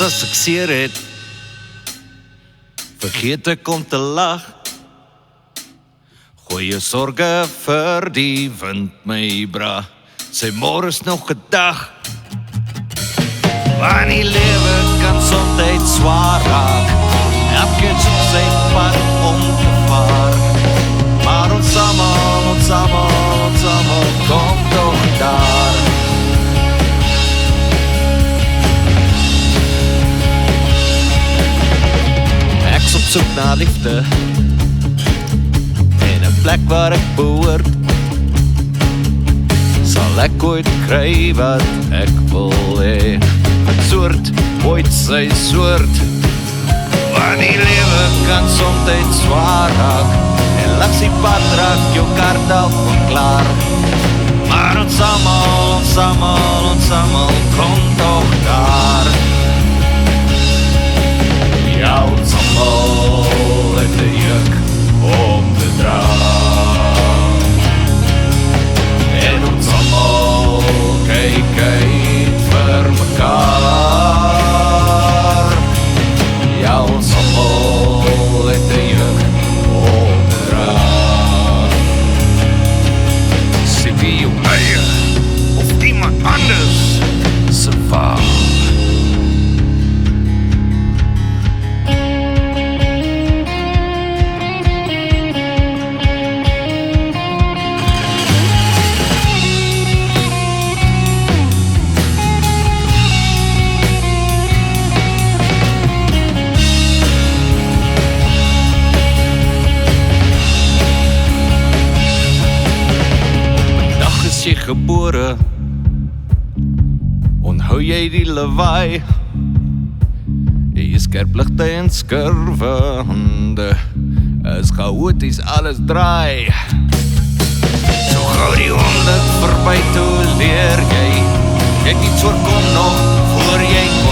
as ek seer het, vergeet ek om te lag. Gooi jou sorge vir die wind, my bra. Sy môre is nog 'n dag. Want die lewe kan soms swaar raak. Elkeen soek sy pad om te vaar. Maar ons almal kom toch daar. Ek's op soek na liefde en 'n plek waar ek behoort. Sal ek ooit kry wat ek wil hê? 'n soort, ooit sy soort. Want die lewe kan soms swaar raak en langs die pad raak jou kar dalk klaar. Maar ons almal kom toch daar. Ja, ons almal het 'n juk om te dra. En ons almal kyk uit vir mekaar. Ja, ons almal het 'n juk om te dra. Sien wie jou eie of iemand anders se vaar. Jy gebore, onthou jy die lawaai, jy skerpligte en skurwe hande, as chaoties alles draai. So gou die 100 verby toe leer jy, net iets oorkom nog voor jy kom.